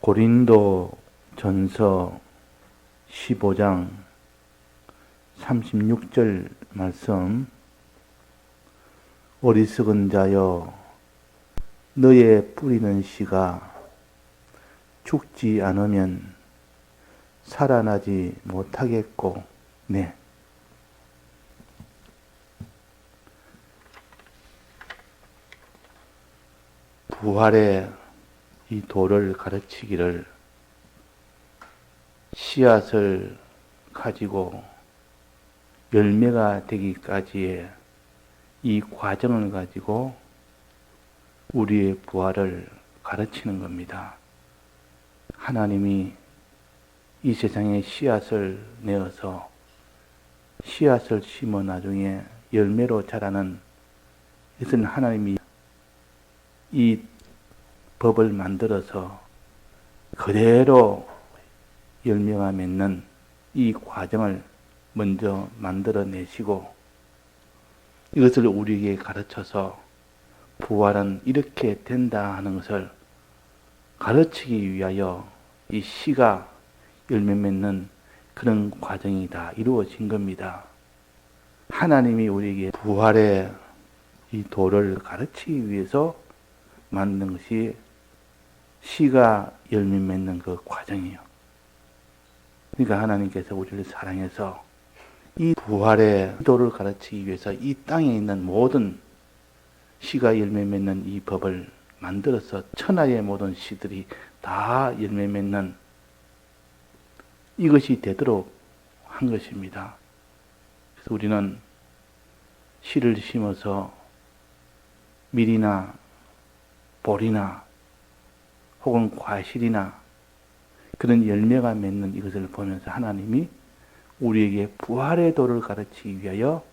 고린도 전서 15장 36절 말씀. 어리석은 자여, 너의 뿌리는 씨가 죽지 않으면 살아나지 못하겠고, 네. 부활의 이 도를 가르치기를 씨앗을 가지고 열매가 되기까지의 이 과정을 가지고 우리의 부활을 가르치는 겁니다. 하나님이 이 세상에 씨앗을 내어서 씨앗을 심어 나중에 열매로 자라는, 이것은 하나님이 이 법을 만들어서 그대로 열매가 맺는 이 과정을 먼저 만들어내시고, 이것을 우리에게 가르쳐서 부활은 이렇게 된다 하는 것을 가르치기 위하여 이 씨가 열매 맺는 그런 과정이 다 이루어진 겁니다. 하나님이 우리에게 부활의 이 도를 가르치기 위해서 만든 것이 씨가 열매 맺는 그 과정이에요. 그러니까 하나님께서 우리를 사랑해서 이 부활의 도를 가르치기 위해서 이 땅에 있는 모든 씨가 열매 맺는 이 법을 만들어서 천하의 모든 씨들이 다 열매 맺는 이것이 되도록 한 것입니다. 그래서 우리는 씨를 심어서 밀이나 볼이나 혹은 과실이나 그런 열매가 맺는 이것을 보면서 하나님이 우리에게 부활의 도를 가르치기 위하여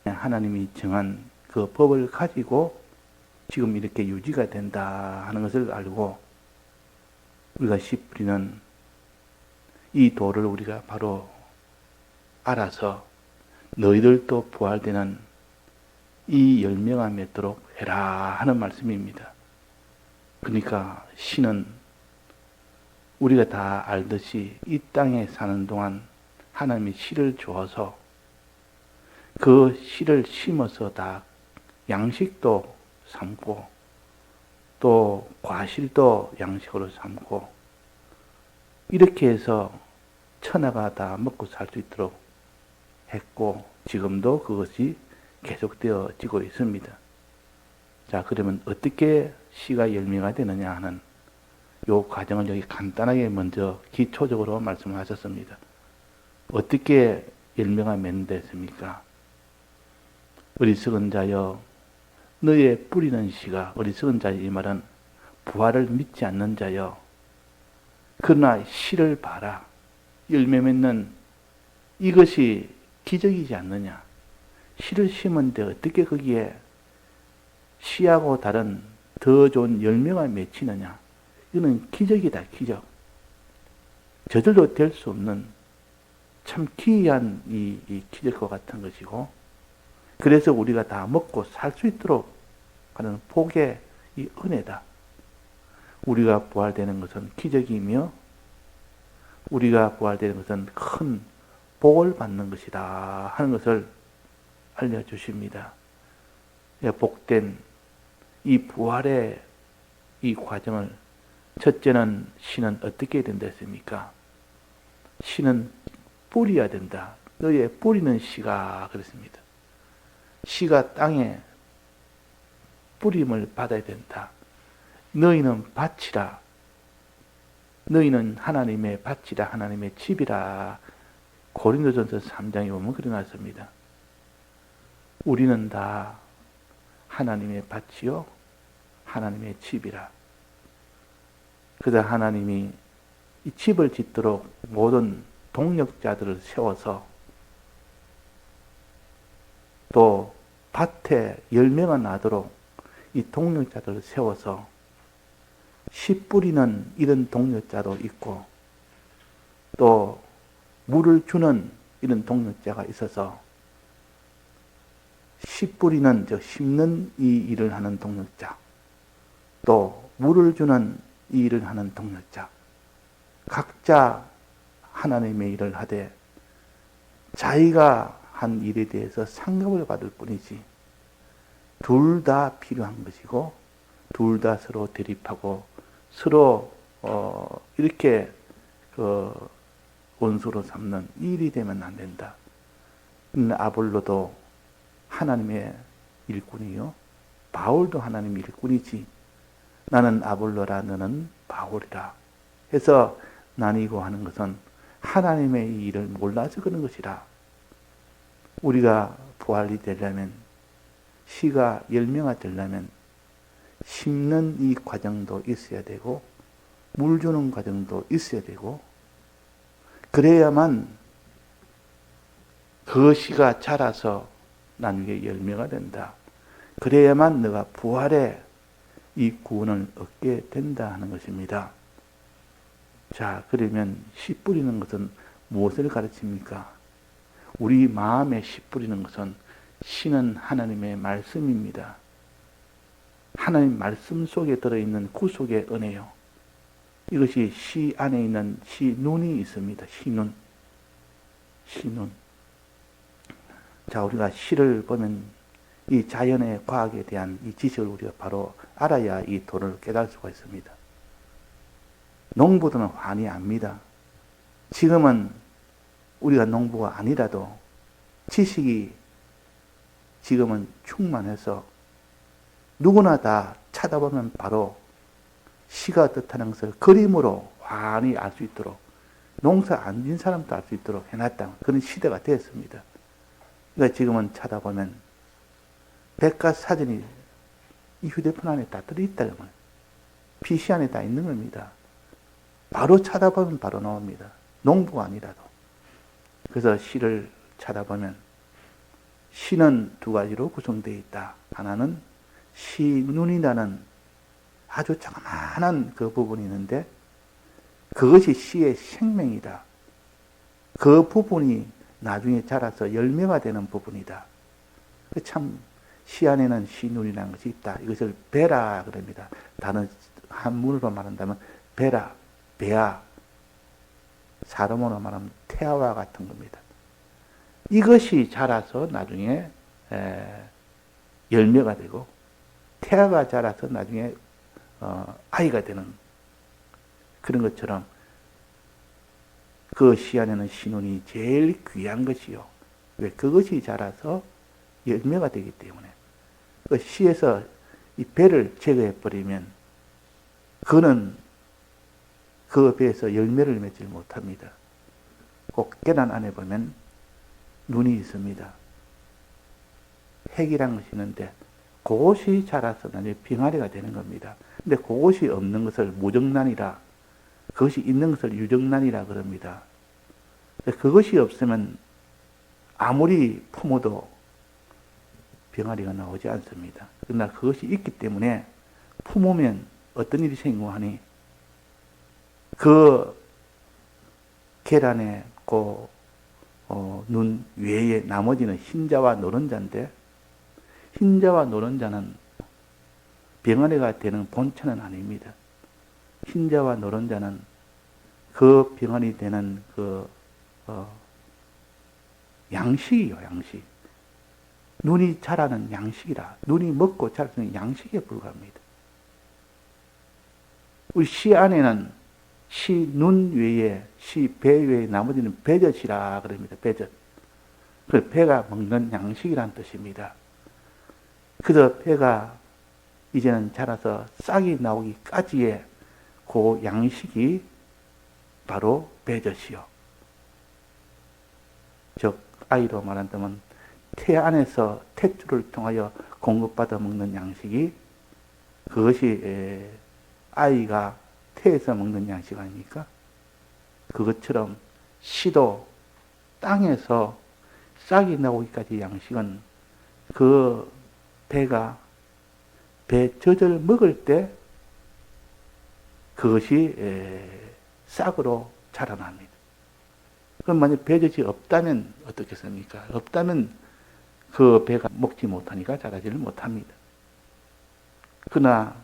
하나님이 정한 그 법을 가지고 지금 이렇게 유지가 된다 하는 것을 알고, 우리가 씨 뿌리는 이 도를 우리가 바로 알아서 너희들도 부활되는 이 열매가 맺도록 해라 하는 말씀입니다. 그러니까 씨는 우리가 다 알듯이 이 땅에 사는 동안 하나님이 씨를 주어서 그 씨를 심어서 다 양식도 삼고 또 과실도 양식으로 삼고 이렇게 해서 천하가 다 먹고 살 수 있도록 했고, 지금도 그것이 계속되어지고 있습니다. 자, 그러면 어떻게 씨가 열매가 되느냐 하는 이 과정을 여기 간단하게 먼저 기초적으로 말씀을 하셨습니다. 어떻게 열매가 맺는다 했습니까? 어리석은 자여, 너의 뿌리는 씨가, 어리석은 자여 이 말은 부활을 믿지 않는 자여, 그러나 씨를 봐라. 열매 맺는 이것이 기적이지 않느냐. 씨를 심은데 어떻게 거기에 씨하고 다른 더 좋은 열매가 맺히느냐. 이거는 기적이다, 기적. 저절로 될 수 없는 참 기이한 이 기적과 같은 것이고, 그래서 우리가 다 먹고 살 수 있도록 하는 복의 이 은혜다. 우리가 부활되는 것은 기적이며 우리가 부활되는 것은 큰 복을 받는 것이다 하는 것을 알려주십니다. 복된 이 부활의 이 과정을, 첫째는 씨는 어떻게 된다 했습니까? 씨는 뿌려야 된다. 너의 뿌리는 씨가 그랬습니다. 씨가 땅에 뿌림을 받아야 된다. 너희는 밭이라. 너희는 하나님의 밭이라, 하나님의 집이라. 고린도전서 3장에 보면 그래 놨습니다. 우리는 다 하나님의 밭이요 하나님의 집이라. 그래서 하나님이 이 집을 짓도록 모든 동력자들을 세워서, 또 밭에 열매가 나도록 이 동력자들을 세워서 씨 뿌리는 이런 동력자도 있고, 또 물을 주는 이런 동력자가 있어서 씨 뿌리는, 즉 심는 이 일을 하는 동력자, 또 물을 주는 이 일을 하는 동력자, 각자 하나님의 일을 하되 자기가 한 일에 대해서 상급을 받을 뿐이지 둘 다 필요한 것이고 둘 다 서로 대립하고 서로 이렇게 원수로 삼는 일이 되면 안 된다. 아볼로도 하나님의 일꾼이요 바울도 하나님의 일꾼이지 나는 아볼로라 너는 바울이라 해서 나뉘고 하는 것은 하나님의 일을 몰라서 그런 것이라. 우리가 부활이 되려면 씨가 열매가 되려면 심는 이 과정도 있어야 되고 물 주는 과정도 있어야 되고 그래야만 그 씨가 자라서 나중에 열매가 된다. 그래야만 너가 부활의 이 구원을 얻게 된다 하는 것입니다. 자, 그러면 씨 뿌리는 것은 무엇을 가르칩니까? 우리 마음에 씨 뿌리는 것은 씨는 하나님의 말씀입니다. 하나님 말씀 속에 들어있는 구속의 은혜요. 이것이 씨 안에 있는 씨 눈이 있습니다. 씨눈. 씨눈. 자, 우리가 씨를 보면 이 자연의 과학에 대한 이 지식을 우리가 바로 알아야 이 도를 깨달을 수가 있습니다. 농부들은 환히 압니다. 지금은 우리가 농부가 아니라도 지식이 지금은 충만해서 누구나 다 찾아보면 바로 시가 뜻하는 것을 그림으로 환히 알 수 있도록 농사 안 진 사람도 알 수 있도록 해놨다. 그런 시대가 되었습니다. 그러니까 지금은 찾아보면 백과사전이 이 휴대폰 안에 다 들어있다. 그러면 PC 안에 다 있는 겁니다. 바로 찾아보면 바로 나옵니다. 농부가 아니라도. 그래서 시를 찾아보면 시는 두 가지로 구성되어 있다. 하나는 시눈이라는 아주 조그마한 그 부분이 있는데 그것이 시의 생명이다. 그 부분이 나중에 자라서 열매가 되는 부분이다. 참 시 안에는 시눈이라는 것이 있다. 이것을 베라 그럽니다. 다른 한문으로 말한다면 베라, 베아, 사람으로 말하면 태아와 같은 겁니다. 이것이 자라서 나중에 열매가 되고 태아가 자라서 나중에 아이가 되는 그런 것처럼 그 시 안에는 시눈이 제일 귀한 것이요. 왜? 그것이 자라서 열매가 되기 때문에. 그 시에서 이 배를 제거해버리면 그는 그 배에서 열매를 맺지 못합니다. 꼭 계란 안에 보면 눈이 있습니다. 핵이란 것이 있는데 그것이 자라서 나중에 병아리가 되는 겁니다. 근데 그것이 없는 것을 무정란이라 그것이 있는 것을 유정란이라 그럽니다. 그것이 없으면 아무리 품어도 병아리가 나오지 않습니다. 그러나 그것이 있기 때문에 품으면 어떤 일이 생기고 하니 그 계란의 눈 외에 나머지는 흰자와 노른자인데 흰자와 노른자는 병아리가 되는 본체는 아닙니다. 흰자와 노른자는 그 병아리 되는 양식이요, 양식. 눈이 자라는 양식이라. 눈이 먹고 자라는 양식에 불과합니다. 우리 시 안에는 시 눈 외에, 시 배 외에 나머지는 배젖이라 그럽니다. 배젖. 그 배가 먹는 양식이란 뜻입니다. 그래서 배가 이제는 자라서 싹이 나오기까지의 그 양식이 바로 배젖이요. 즉 아이로 말한다면 태 안에서 탯줄을 통하여 공급받아 먹는 양식이 그것이 아이가 태에서 먹는 양식 아닙니까? 그것처럼 시도 땅에서 싹이 나오기까지 양식은 그 배가 배젖을 먹을 때 그것이 싹으로 자라납니다. 그럼 만약 배젖이 없다면 어떻겠습니까? 없다면 그 배가 먹지 못하니까 자라지를 못합니다. 그러나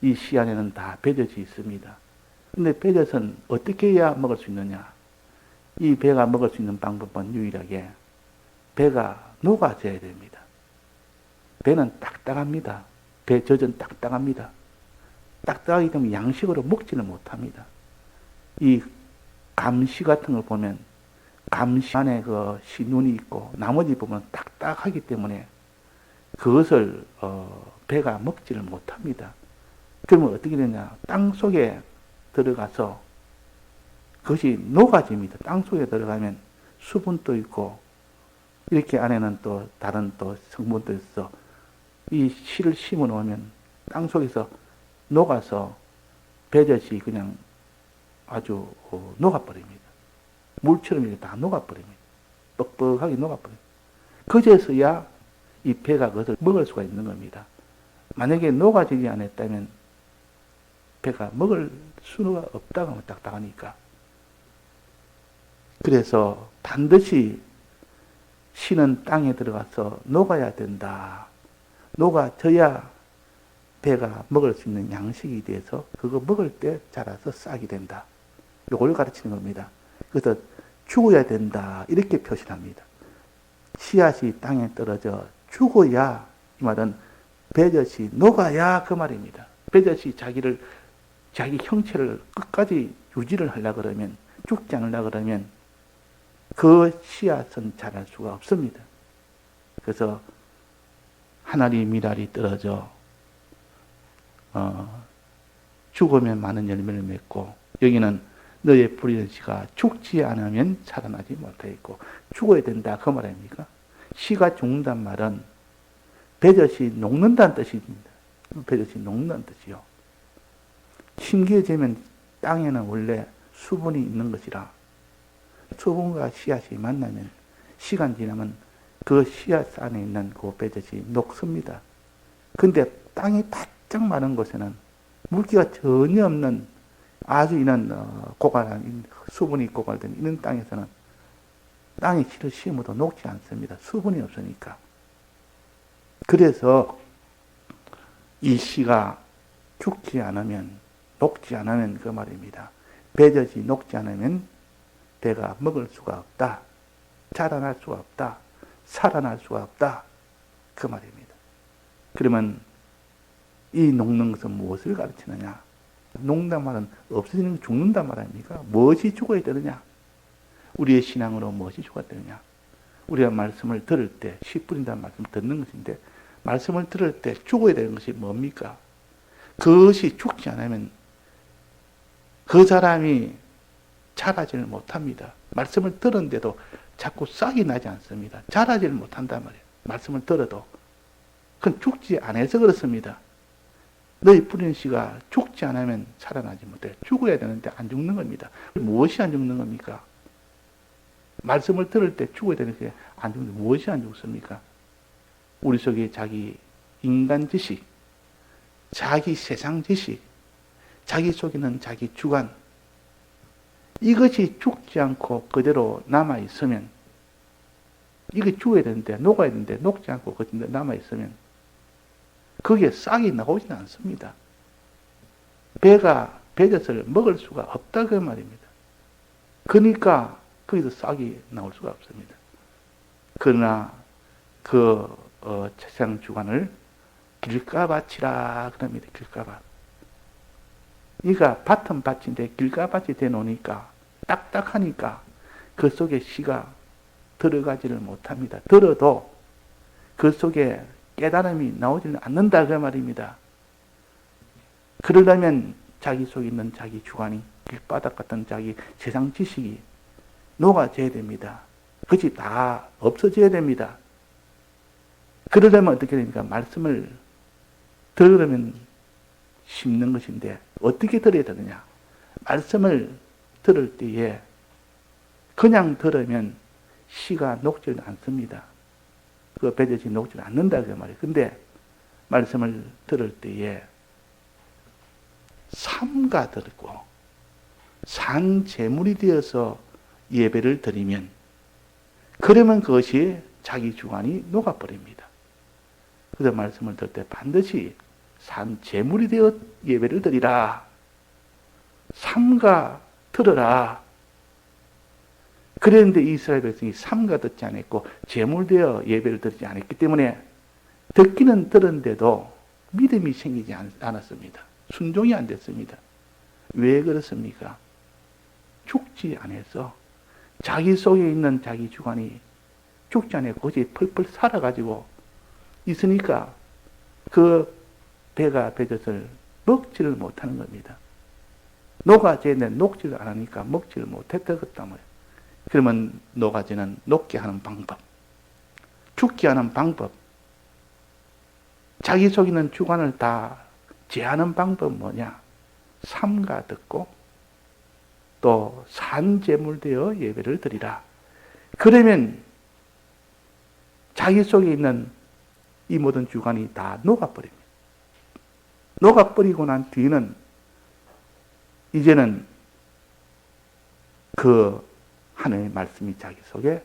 이 씨 안에는 다 배젖이 있습니다. 근데 배젖은 어떻게 해야 먹을 수 있느냐? 이 배가 먹을 수 있는 방법은 유일하게 배가 녹아져야 됩니다. 배는 딱딱합니다. 배젖은 딱딱합니다. 딱딱하기 때문에 양식으로 먹지는 못합니다. 이 감시 같은 걸 보면 감시 안에 그 씨눈이 있고 나머지 부분은 딱딱하기 때문에 그것을 배가 먹지를 못합니다. 그러면 어떻게 되냐? 땅 속에 들어가서 그것이 녹아집니다. 땅 속에 들어가면 수분도 있고 이렇게 안에는 또 다른 또 성분도 있어 이 씨를 심어 놓으면 땅 속에서 녹아서 배젖이 그냥 아주 녹아버립니다. 물처럼 이렇게 다 녹아버립니다. 뻑뻑하게 녹아버립니다. 그제서야 이 배가 그것을 먹을 수가 있는 겁니다. 만약에 녹아지지 않았다면 배가 먹을 수가 없다고 하면 딱딱하니까. 그래서 반드시 씨는 땅에 들어가서 녹아야 된다. 녹아져야 배가 먹을 수 있는 양식이 돼서 그거 먹을 때 자라서 싹이 된다. 이걸 가르치는 겁니다. 그래서 죽어야 된다. 이렇게 표시합니다. 씨앗이 땅에 떨어져 죽어야, 이 말은 배젖이 녹아야 그 말입니다. 배젖이 자기 형체를 끝까지 유지를 하려고 그러면, 죽지 않으려고 그러면 그 씨앗은 자랄 수가 없습니다. 그래서 하나리 미랄이 떨어져 죽으면 많은 열매를 맺고, 여기는 너의 뿌리는 씨가 죽지 않으면 살아나지 못하겠고 죽어야 된다 그 말 아닙니까? 씨가 죽는단 말은 배젖이 녹는다는 뜻입니다. 배젖이 녹는다는 뜻이요. 심겨지면 땅에는 원래 수분이 있는 것이라 수분과 씨앗이 만나면 시간 지나면 그 씨앗 안에 있는 그 배젖이 녹습니다. 근데 땅이 바짝 마른 곳에는 물기가 전혀 없는 아주 이런 고갈한 수분이 고갈된 이런 땅에서는 땅에 씨를 심어도 녹지 않습니다. 수분이 없으니까. 그래서 이 씨가 죽지 않으면, 녹지 않으면 그 말입니다. 배젖이 녹지 않으면 배가 먹을 수가 없다. 자라날 수가 없다. 살아날 수가 없다. 그 말입니다. 그러면 이 녹는 것은 무엇을 가르치느냐? 녹는단 말은 없어지는 게 죽는단 말 아닙니까? 무엇이 죽어야 되느냐? 우리의 신앙으로 무엇이 죽어야 되느냐? 우리가 말씀을 들을 때, 씨 뿌린다는 말씀을 듣는 것인데, 말씀을 들을 때 죽어야 되는 것이 뭡니까? 그것이 죽지 않으면 그 사람이 자라지를 못합니다. 말씀을 들었는데도 자꾸 싹이 나지 않습니다. 자라지를 못한단 말이에요. 말씀을 들어도. 그건 죽지 않아서 그렇습니다. 너희 뿌리는 씨가 죽지 않으면 살아나지 못해. 죽어야 되는데 안 죽는 겁니다. 무엇이 안 죽는 겁니까? 말씀을 들을 때 죽어야 되는데 안 죽는데 무엇이 안 죽습니까? 우리 속에 자기 인간 지식, 자기 세상 지식, 자기 속에는 자기 주관, 이것이 죽지 않고 그대로 남아있으면, 이게 죽어야 되는데, 녹아야 되는데, 녹지 않고 그대로 남아있으면, 거기에 싹이 나오지는 않습니다. 배가 배젖을 먹을 수가 없다 그 말입니다. 그러니까 거기서 싹이 나올 수가 없습니다. 그러나 그 세상 주관을 길가밭이라 그럽니다. 길가밭. 이가 밭은 밭인데 길가밭이 되놓으니까 딱딱하니까 그 속에 씨가 들어가지를 못합니다. 들어도 그 속에 깨달음이 나오지는 않는다 그 말입니다. 그러려면 자기 속에 있는 자기 주관이 길바닥 같은 자기 세상 지식이 녹아져야 됩니다. 그것이 다 없어져야 됩니다. 그러려면 어떻게 됩니까? 말씀을 들으면 심는 것인데 어떻게 들어야 되느냐? 말씀을 들을 때에 그냥 들으면 씨가 녹지 않습니다. 그 배젖이 녹지 않는다 그 말이에요. 근데 말씀을 들을 때에 삼가 들고 산 제물이 되어서 예배를 드리면, 그러면 그것이 자기 주관이 녹아버립니다. 그래서 말씀을 들을 때 반드시 산 제물이 되어 예배를 드리라. 삼가 들어라. 그랬는데 이스라엘 백성이 삼가 듣지 않았고 제물되어 예배를 드리지 않았기 때문에 듣기는 들었는데도 믿음이 생기지 않았습니다. 순종이 안 됐습니다. 왜 그렇습니까? 죽지 않아서 자기 속에 있는 자기 주관이 죽지 않고 거기에 펄펄 살아가지고 있으니까 그 배가 배젖을 먹지를 못하는 겁니다. 녹아지는데 녹지를 안 하니까 먹지를 못했다 그랬단 말이에요. 그러면 녹아지는 녹게 하는 방법, 죽게 하는 방법, 자기 속에 있는 주관을 다 제하는 방법은 뭐냐? 삼가 듣고 또 산제물되어 예배를 드리라. 그러면 자기 속에 있는 이 모든 주관이 다 녹아버립니다. 녹아버리고 난 뒤는 이제는 그 하나님의 말씀이 자기 속에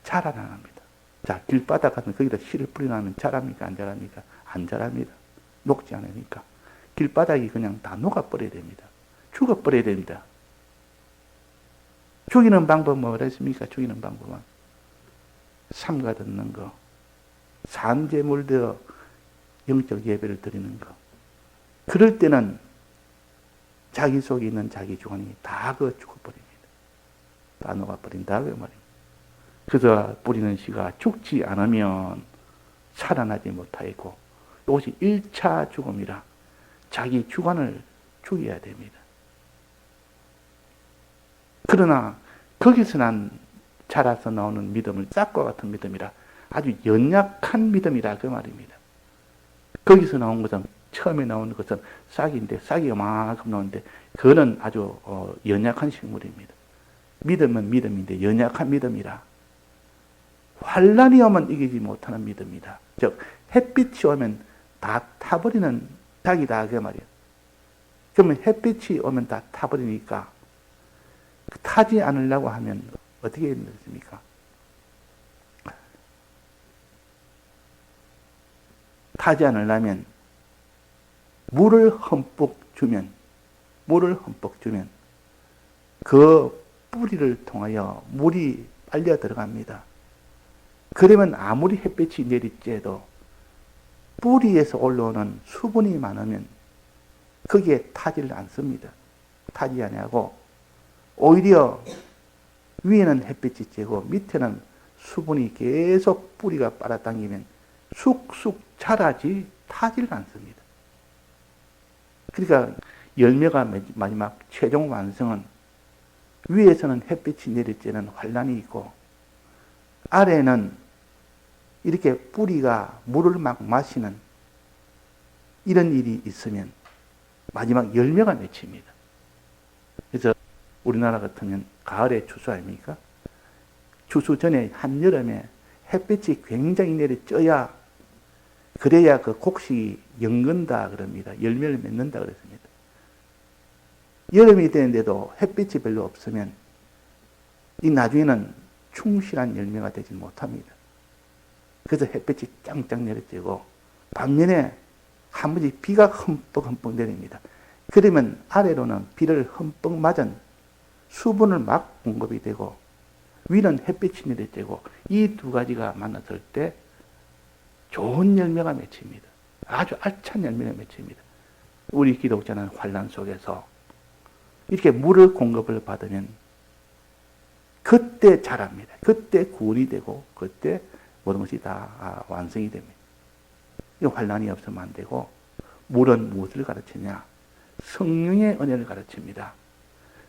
자라납니다. 자, 길바닥 같은 거기다 씨를 뿌려놓으면 자랍니까? 안 자랍니까? 안 자랍니다. 녹지 않으니까. 길바닥이 그냥 다 녹아버려야 됩니다. 죽어버려야 됩니다. 죽이는 방법은 뭐라 했습니까? 죽이는 방법은 삼가 듣는 거, 산제물 되어 영적 예배를 드리는 거. 그럴 때는 자기 속에 있는 자기 주관이 다 그 죽어버립니다. 다 녹아버린다 그 말입니다. 그래서 뿌리는 씨가 죽지 않으면 살아나지 못하고 이것이 1차 죽음이라 자기 주관을 죽여야 됩니다. 그러나 거기서 자라서 나오는 믿음을 싹과 같은 믿음이라 아주 연약한 믿음이라 그 말입니다. 거기서 나온 것은 처음에 나오는 것은 싹인데 싹이 요만큼 나오는데 그거는 아주 연약한 식물입니다. 믿음은 믿음인데 연약한 믿음이라 환란이 오면 이기지 못하는 믿음이다. 즉 햇빛이 오면 다 타버리는 닭이다 그 말이에요. 그러면 햇빛이 오면 다 타버리니까 타지 않으려고 하면 어떻게 해야 됩니까? 타지 않으려면 물을 흠뻑 주면 그 뿌리를 통하여 물이 빨려 들어갑니다. 그러면 아무리 햇빛이 내릴지라도 뿌리에서 올라오는 수분이 많으면 거기에 타지를 않습니다. 타지 아니하고 오히려 위에는 햇빛이 쬐고 밑에는 수분이 계속 뿌리가 빨아당기면 쑥쑥 자라지 타지를 않습니다. 그러니까 열매가 마지막 최종 완성은 위에서는 햇빛이 내릴 때는 환란이 있고 아래는 이렇게 뿌리가 물을 막 마시는 이런 일이 있으면 마지막 열매가 맺힙니다. 그래서 우리나라 같으면 가을에 추수 아닙니까? 추수 전에 한여름에 햇빛이 굉장히 내려쪄야 그래야 그 곡식이 연근다 그럽니다. 열매를 맺는다 그랬습니다. 여름이 되는데도 햇빛이 별로 없으면 이 나중에는 충실한 열매가 되지 못합니다. 그래서 햇빛이 짱짱 내려지고 반면에 한 번씩 비가 흠뻑 내립니다. 그러면 아래로는 비를 흠뻑 맞은 수분을 막 공급이 되고 위는 햇빛이 내려지고 이 두 가지가 만났을 때 좋은 열매가 맺힙니다. 아주 알찬 열매가 맺힙니다. 우리 기독자는 환란 속에서 이렇게 물을 공급을 받으면 그때 자랍니다. 그때 구원이 되고 그때 모든 것이 다 완성이 됩니다. 이 환란이 없으면 안 되고 물은 무엇을 가르치냐? 성령의 은혜를 가르칩니다.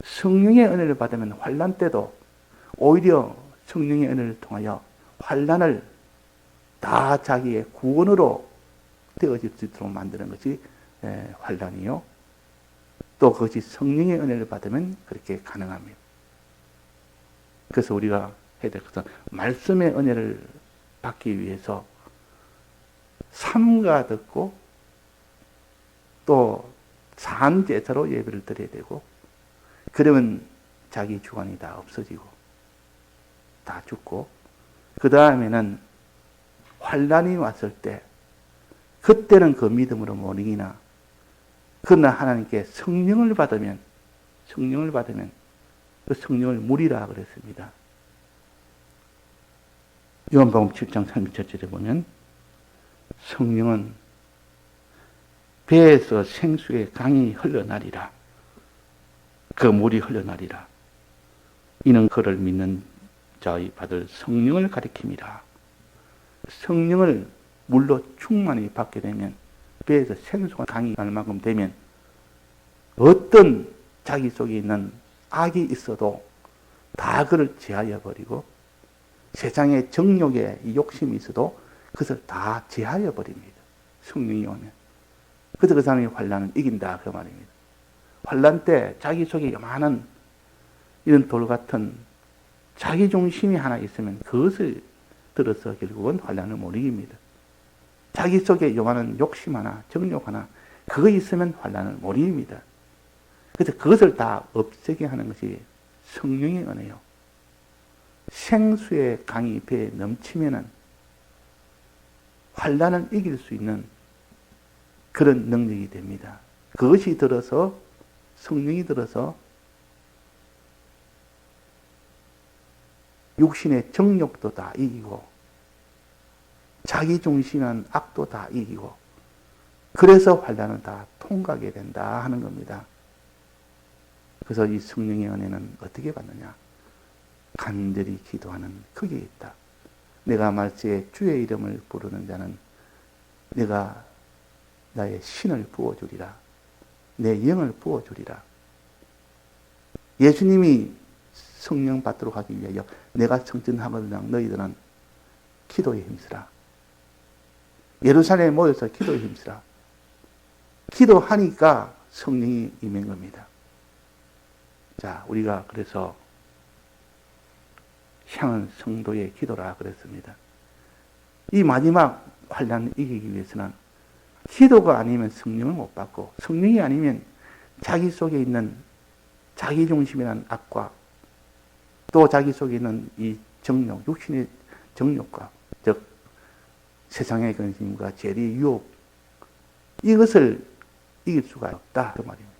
성령의 은혜를 받으면 환란 때도 오히려 성령의 은혜를 통하여 환란을 다 자기의 구원으로 되어질 수 있도록 만드는 것이 환란이요. 또 그것이 성령의 은혜를 받으면 그렇게 가능합니다. 그래서 우리가 해야 될 것은 말씀의 은혜를 받기 위해서 삼가 듣고 또 산제사로 예배를 드려야 되고 그러면 자기 주관이 다 없어지고 다 죽고 그 다음에는 환란이 왔을 때 그때는 그 믿음으로 못 이기나 그러나 하나님께 성령을 받으면 성령을 받으면 그 성령을 물이라 그랬습니다. 요한복음 7장 37절에 보면 성령은 배에서 생수의 강이 흘러나리라. 그 물이 흘러나리라. 이는 그를 믿는 자의 받을 성령을 가리킵니다. 성령을 물로 충만히 받게 되면 배에서 생수가 강이 날 만큼 되면 어떤 자기 속에 있는 악이 있어도 다 그를 제하여 버리고 세상의 정욕에 욕심이 있어도 그것을 다 제하여 버립니다. 성령이 오면. 그래서 그 사람이 환난을 이긴다 그 말입니다. 환난 때 자기 속에 요만한 이런 돌 같은 자기 중심이 하나 있으면 그것을 들어서 결국은 환난을 못 이깁니다. 자기 속에 요만한 욕심 하나, 정욕 하나 그거 있으면 환난을 못 이깁니다. 그래서 그것을 다 없애게 하는 것이 성령의 은혜요. 생수의 강이 배에 넘치면은 환난을 이길 수 있는 그런 능력이 됩니다. 그것이 들어서 성령이 들어서 육신의 정욕도 다 이기고 자기중심한 악도 다 이기고 그래서 환난을 다 통과하게 된다 하는 겁니다. 그래서 이 성령의 은혜는 어떻게 받느냐? 간절히 기도하는 거기에 있다. 내가 말세에 주의 이름을 부르는 자는 내가 나의 신을 부어주리라. 내 영을 부어주리라. 예수님이 성령 받도록 하기 위하여 내가 성전하거든 너희들은 기도에 힘쓰라. 예루살렘에 모여서 기도에 힘쓰라. 기도하니까 성령이 임한 겁니다. 자, 우리가 그래서 향은 성도의 기도라 그랬습니다. 이 마지막 환난을 이기기 위해서는 기도가 아니면 성령을 못 받고 성령이 아니면 자기 속에 있는 자기중심이라는 악과 또 자기 속에 있는 이 정욕, 육신의 정욕과 즉 세상의 근심과 재리, 유혹 이것을 이길 수가 없다 그 말입니다.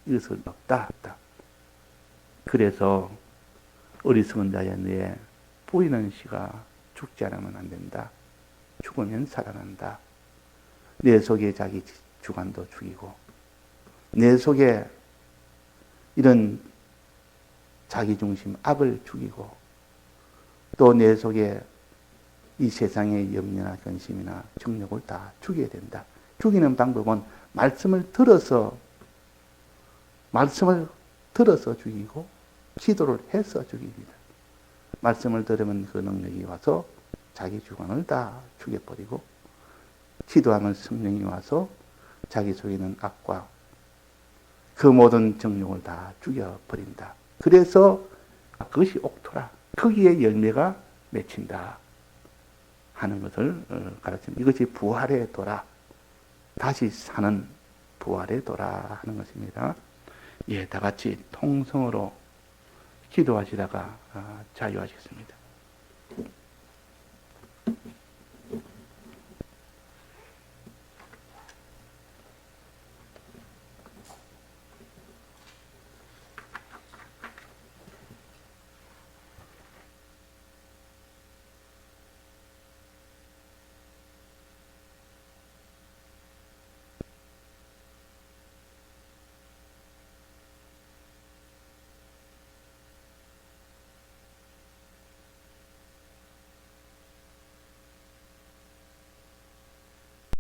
이길 수 없다. 그래서 어리석은 자야 너의 보이는 씨가 죽지 않으면 안 된다. 죽으면 살아난다. 내 속에 자기 주관도 죽이고 내 속에 이런 자기중심 악을 죽이고 또 내 속에 이 세상의 염려나 근심이나 정욕을 다 죽여야 된다. 죽이는 방법은 말씀을 들어서 죽이고 기도를 해서 죽입니다. 말씀을 들으면 그 능력이 와서 자기 주관을 다 죽여버리고 기도하면 성령이 와서 자기 속에 있는 악과 그 모든 정욕을 다 죽여버린다. 그래서 그것이 옥토라. 거기에 열매가 맺힌다 하는 것을 가르칩니다. 이것이 부활의 도라. 다시 사는 부활의 도라 하는 것입니다. 예, 다 같이 통성으로 기도하시다가 자유하시겠습니다.